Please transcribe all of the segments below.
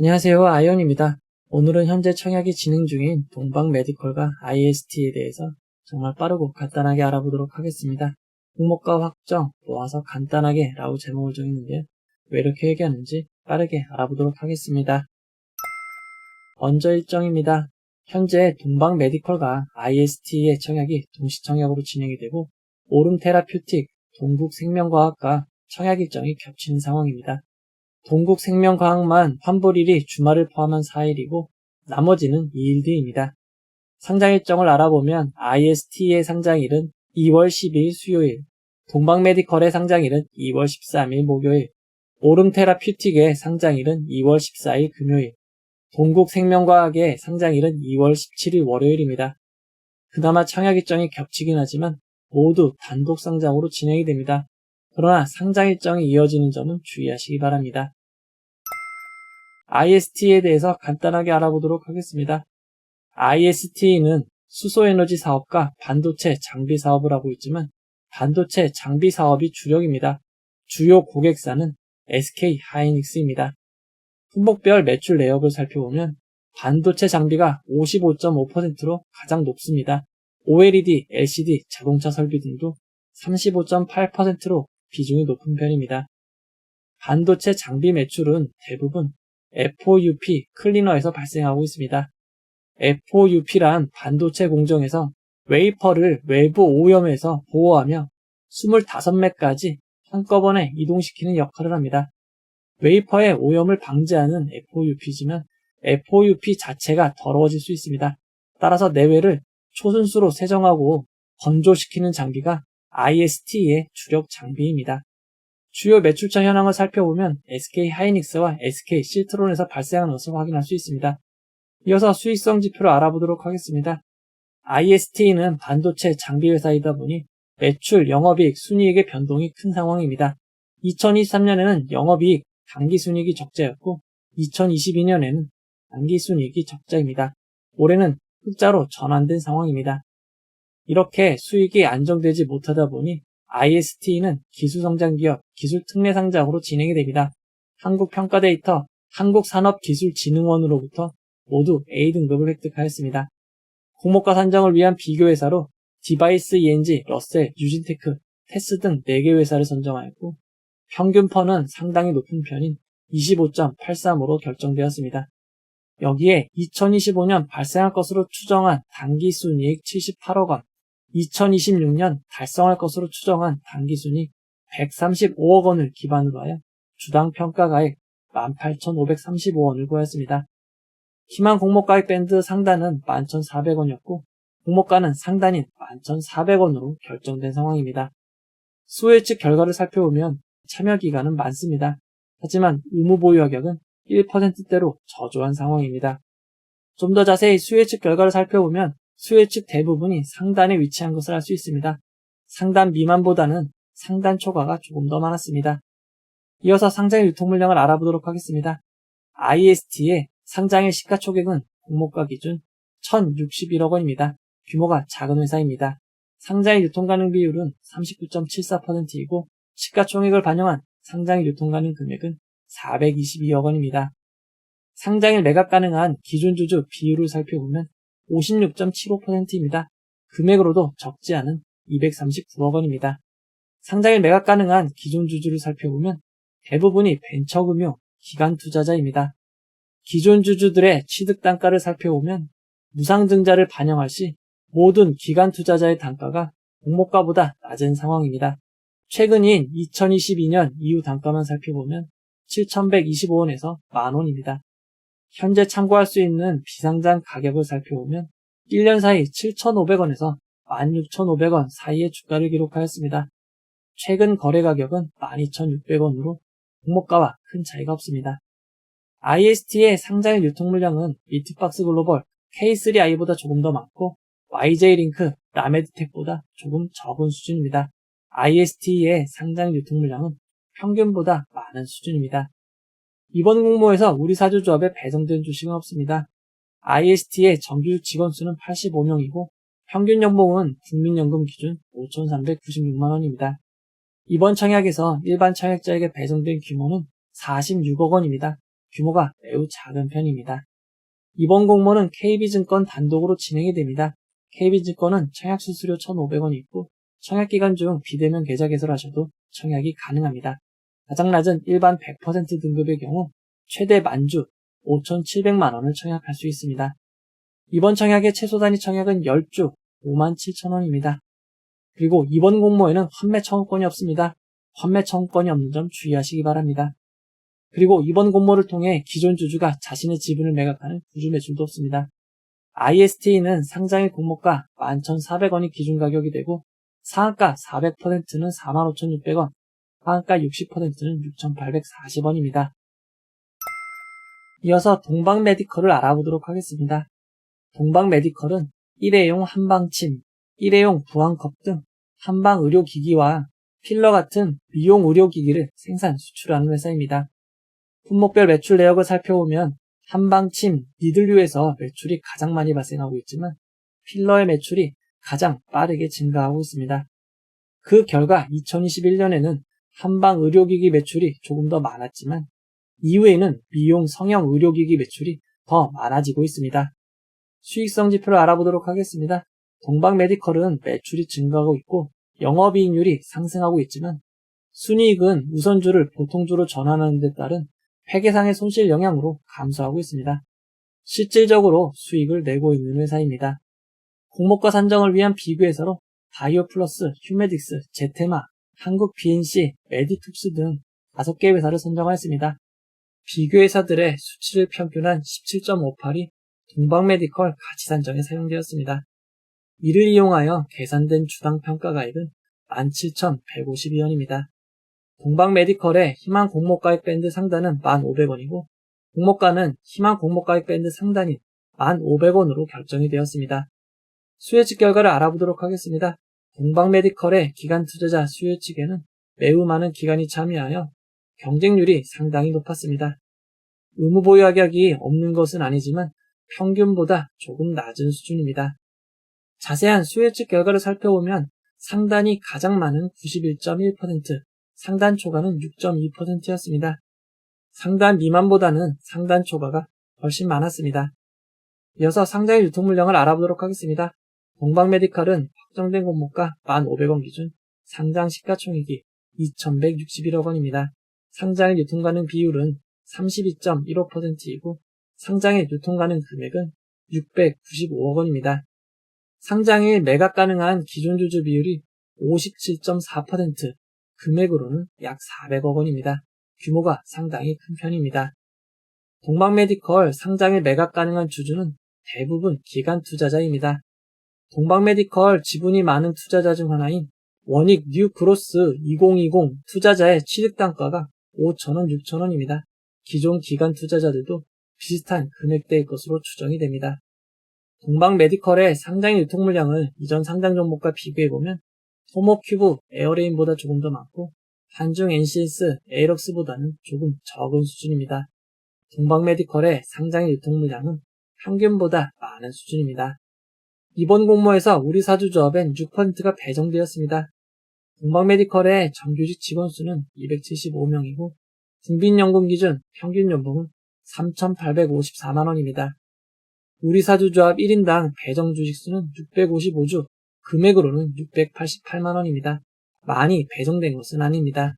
안녕하세요. 아이언입니다. 오늘은 현재 청약이 진행 중인 동방메디컬과 IST에 대해서 정말 빠르고 간단하게 알아보도록 하겠습니다. 공모가 확정, 모아서 간단하게 라고 제목을 정했는데요. 왜 이렇게 얘기하는지 빠르게 알아보도록 하겠습니다. 먼저 일정입니다. 현재 동방메디컬과 IST의 청약이 동시청약으로 진행이 되고 오름테라퓨틱, 동국생명과학과 청약 일정이 겹치는 상황입니다. 동국생명과학만 환불일이 주말을 포함한 4일이고 나머지는 2일 뒤입니다. 상장 일정을 알아보면 IST의 상장일은 2월 12일 수요일, 동방메디컬의 상장일은 2월 13일 목요일, 오름테라퓨틱의 상장일은 2월 14일 금요일, 동국생명과학의 상장일은 2월 17일 월요일입니다. 그나마 청약 일정이 겹치긴 하지만 모두 단독 상장으로 진행이 됩니다. 그러나 상장 일정이 이어지는 점은 주의하시기 바랍니다. IST에 대해서 간단하게 알아보도록 하겠습니다. IST는 수소에너지 사업과 반도체 장비 사업을 하고 있지만 반도체 장비 사업이 주력입니다. 주요 고객사는 SK 하이닉스입니다. 품목별 매출 내역을 살펴보면 반도체 장비가 55.5%로 가장 높습니다. OLED, LCD, 자동차 설비 등도 35.8%로 비중이 높은 편입니다. 반도체 장비 매출은 대부분 FOUP 클리너에서 발생하고 있습니다. FOUP란 반도체 공정에서 웨이퍼를 외부 오염에서 보호하며 25매까지 한꺼번에 이동시키는 역할을 합니다. 웨이퍼의 오염을 방지하는 FOUP지만 FOUP 자체가 더러워질 수 있습니다. 따라서 내외를 초순수로 세정하고 건조시키는 장비가 IST의 주력 장비입니다. 주요 매출처 현황을 살펴보면 SK 하이닉스와 SK 실트론에서 발생하는 것을 확인할 수 있습니다. 이어서 수익성 지표를 알아보도록 하겠습니다. IST는 반도체 장비 회사이다 보니 매출, 영업이익, 순이익의 변동이 큰 상황입니다. 2023년에는 영업이익, 당기순이익이 적자였고 2022년에는 당기순이익이 적자입니다. 올해는 흑자로 전환된 상황입니다. 이렇게 수익이 안정되지 못하다 보니 IST는 기술성장기업, 기술특례상장으로 진행이 됩니다. 한국평가데이터, 한국산업기술진흥원으로부터 모두 A등급을 획득하였습니다. 공모가 산정을 위한 비교회사로 디바이스 ENG, 러셀, 유진테크, 테스 등 4개 회사를 선정하였고 평균 펀은 상당히 높은 편인 25.83으로 결정되었습니다. 여기에 2025년 발생할 것으로 추정한 당기순이익 78억 원, 2026년 달성할 것으로 추정한 당기순이익 135억 원을 기반으로 하여 주당 평가가액 18,535원을 구하였습니다. 희망 공모가액 밴드 상단은 11,400원이었고 공모가는 상단인 11,400원으로 결정된 상황입니다. 수혜 측 결과를 살펴보면 참여 기간은 많습니다. 하지만 의무 보유 가격은 1%대로 저조한 상황입니다. 좀 더 자세히 수혜 측 결과를 살펴보면 수혜 측 대부분이 상단에 위치한 것을 알 수 있습니다. 상단 미만보다는 상단 초과가 조금 더 많았습니다. 이어서 상장일 유통 물량을 알아보도록 하겠습니다. IST의 상장일 시가총액은 공모가 기준 1,061억 원입니다. 규모가 작은 회사입니다. 상장일 유통 가능 비율은 39.74%이고 시가총액을 반영한 상장일 유통 가능 금액은 422억 원입니다. 상장일 매각 가능한 기존 주주 비율을 살펴보면 56.75%입니다. 금액으로도 적지 않은 239억 원입니다. 상장일 매각 가능한 기존 주주를 살펴보면 대부분이 벤처금융, 기관 투자자입니다. 기존 주주들의 취득 단가를 살펴보면 무상증자를 반영할 시 모든 기관 투자자의 단가가 공모가보다 낮은 상황입니다. 최근인 2022년 이후 단가만 살펴보면 7,125원에서 만원입니다. 현재 참고할 수 있는 비상장 가격을 살펴보면 1년 사이 7,500원에서 16,500원 사이의 주가를 기록하였습니다. 최근 거래 가격은 12,600원으로 공모가와 큰 차이가 없습니다. IST의 상장일 유통 물량은 미트박스 글로벌, K3i보다 조금 더 많고 YJ링크, 라메드텍보다 조금 적은 수준입니다. IST의 상장일 유통 물량은 평균보다 많은 수준입니다. 이번 공모에서 우리 사주조합에 배정된 주식은 없습니다. IST의 정규 직원 수는 85명이고 평균 연봉은 국민연금 기준 5,396만 원입니다. 이번 청약에서 일반 청약자에게 배정된 규모는 46억 원입니다. 규모가 매우 작은 편입니다. 이번 공모는 KB증권 단독으로 진행이 됩니다. KB증권은 청약 수수료 1,500원이 있고 청약 기간 중 비대면 계좌 개설하셔도 청약이 가능합니다. 가장 낮은 일반 100% 등급의 경우 최대 만주 5,700만 원을 청약할 수 있습니다. 이번 청약의 최소 단위 청약은 10주 57,000원입니다. 그리고 이번 공모에는 환매 청구권이 없습니다. 환매 청구권이 없는 점 주의하시기 바랍니다. 그리고 이번 공모를 통해 기존 주주가 자신의 지분을 매각하는 구주 매출도 없습니다. IST는 상장일 공모가 11,400원이 기준 가격이 되고 상한가 400%는 45,600원, 하한가 60%는 6,840원입니다. 이어서 동방메디컬을 알아보도록 하겠습니다. 동방메디컬은 일회용 한방침, 일회용 부항컵 등 한방의료기기와 필러 같은 미용 의료기기를 생산, 수출하는 회사입니다. 품목별 매출 내역을 살펴보면 한방침, 니들류에서 매출이 가장 많이 발생하고 있지만 필러의 매출이 가장 빠르게 증가하고 있습니다. 그 결과 2021년에는 한방 의료기기 매출이 조금 더 많았지만 이후에는 미용 성형 의료기기 매출이 더 많아지고 있습니다. 수익성 지표를 알아보도록 하겠습니다. 동방메디컬은 매출이 증가하고 있고 영업이익률이 상승하고 있지만 순이익은 우선주를 보통주로 전환하는 데 따른 회계상의 손실 영향으로 감소하고 있습니다. 실질적으로 수익을 내고 있는 회사입니다. 공모가 산정을 위한 비교회사로 바이오플러스, 휴메딕스, 제테마, 한국 BNC, 메디툭스 등 5개 회사를 선정하였습니다. 비교회사들의 수치를 평균한 17.58이 동방메디컬 가치 산정에 사용되었습니다. 이를 이용하여 계산된 주당 평가가액은 17,152원입니다. 동방메디컬의 희망 공모가액 밴드 상단은 1,500원이고 공모가는 희망 공모가액 밴드 상단인 1,500원으로 결정이 되었습니다. 수혜측 결과를 알아보도록 하겠습니다. 동방메디컬의 기관 투자자 수혜측에는 매우 많은 기관이 참여하여 경쟁률이 상당히 높았습니다. 의무 보유 하격이 없는 것은 아니지만 평균보다 조금 낮은 수준입니다. 자세한 수혜측 결과를 살펴보면 상단이 가장 많은 91.1%, 상단 초과는 6.2%였습니다. 상단 미만보다는 상단 초과가 훨씬 많았습니다. 이어서 상장의 유통물량을 알아보도록 하겠습니다. 동방메디컬은 확정된 공모가 1,500원 기준 상장 시가총액이 2,161억 원입니다. 상장일 유통 가능 비율은 32.15%이고 상장일 유통 가능 금액은 695억 원입니다. 상장일 매각 가능한 기존 주주 비율이 57.4%, 금액으로는 약 400억 원입니다. 규모가 상당히 큰 편입니다. 동방메디컬 상장일 매각 가능한 주주는 대부분 기관 투자자입니다. 동방메디컬 지분이 많은 투자자 중 하나인 원익 뉴그로스 2020 투자자의 취득단가가 5,000원, 6,000원입니다. 기존 기관 투자자들도 비슷한 금액대일 것으로 추정이 됩니다. 동방메디컬의 상장 유통 물량을 이전 상장 종목과 비교해보면 토모큐브, 에어레인보다 조금 더 많고 한중 NCS, 에이럭스보다는 조금 적은 수준입니다. 동방메디컬의 상장 유통 물량은 평균보다 많은 수준입니다. 이번 공모에서 우리 사주조합엔 6%가 배정되었습니다. 동방메디컬의 정규직 직원 수는 275명이고 국빈연금 기준 평균 연봉은 3,854만 원입니다. 우리 사주조합 1인당 배정 주식 수는 655주, 금액으로는 688만 원입니다. 많이 배정된 것은 아닙니다.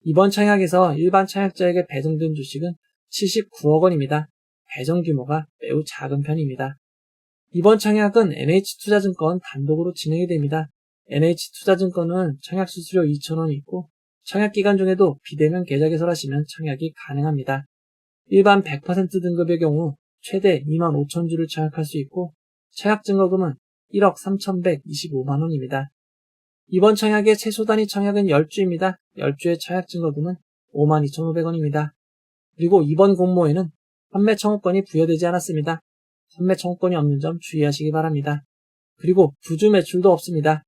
이번 청약에서 일반 청약자에게 배정된 주식은 79억 원입니다. 배정 규모가 매우 작은 편입니다. 이번 청약은 NH투자증권 단독으로 진행이 됩니다. NH투자증권은 청약 수수료 2,000원이 있고 청약 기간 중에도 비대면 계좌 개설하시면 청약이 가능합니다. 일반 100% 등급의 경우 최대 25,000주를 청약할 수 있고 청약 증거금은 1억 3,125만 원입니다. 이번 청약의 최소 단위 청약은 10주입니다. 10주의 청약 증거금은 52,500원입니다. 그리고 이번 공모에는 판매 청구권이 부여되지 않았습니다. 판매 청구권이 없는 점 주의하시기 바랍니다. 그리고 부주 매출도 없습니다.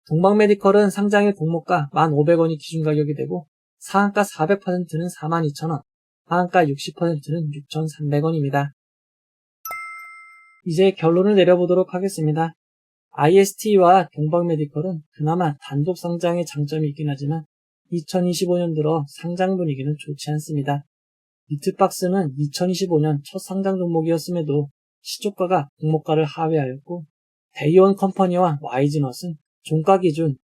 동방메디컬은 상장일 공모가 1,500원이 기준 가격이 되고 상한가 400%는 42,000원, 하한가 60%는 6,300원입니다. 이제 결론을 내려보도록 하겠습니다. IST와 동방메디컬은 그나마 단독 상장의 장점이 있긴 하지만 2025년 들어 상장 분위기는 좋지 않습니다. 비트박스는 2025년 첫 상장 종목이었음에도 시초가가 공모가를 하회하였고 데이원 컴퍼니와 와이즈넛은 종가 기준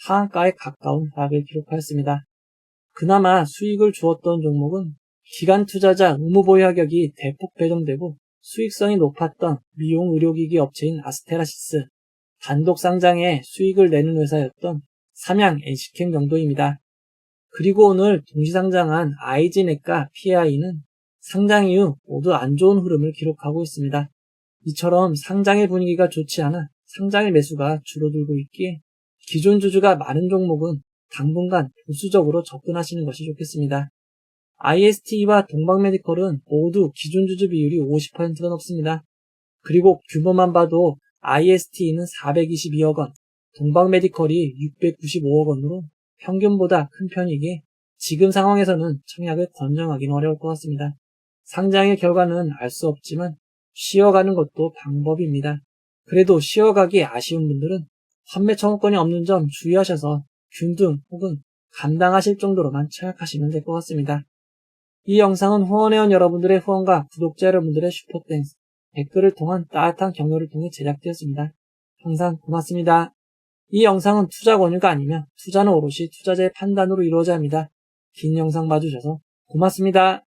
하한가에 가까운 하락을 기록하였습니다. 그나마 수익을 주었던 종목은 기관 투자자 의무 보유 가격이 대폭 배정되고 수익성이 높았던 미용 의료기기 업체인 아스테라시스, 단독 상장에 수익을 내는 회사였던 삼양 NC캠 정도입니다. 그리고 오늘 동시상장한 IG넷과 PAI는 상장 이후 모두 안 좋은 흐름을 기록하고 있습니다. 이처럼 상장의 분위기가 좋지 않아 상장의 매수가 줄어들고 있기에 기존 주주가 많은 종목은 당분간 보수적으로 접근하시는 것이 좋겠습니다. IST와 동방메디컬은 모두 기존 주주 비율이 50%가 넘습니다. 그리고 규모만 봐도 IST는 422억 원, 동방메디컬이 695억 원으로 평균보다 큰 편이기에 지금 상황에서는 청약을 권장하기는 어려울 것 같습니다. 상장의 결과는 알 수 없지만 쉬어가는 것도 방법입니다. 그래도 쉬어가기 아쉬운 분들은 환매 청구권이 없는 점 주의하셔서 균등 혹은 감당하실 정도로만 청약하시면 될 것 같습니다. 이 영상은 후원회원 여러분들의 후원과 구독자 여러분들의 슈퍼땡스, 댓글을 통한 따뜻한 격려를 통해 제작되었습니다. 항상 고맙습니다. 이 영상은 투자 권유가 아니며 투자는 오롯이 투자자의 판단으로 이루어져야 합니다. 긴 영상 봐주셔서 고맙습니다.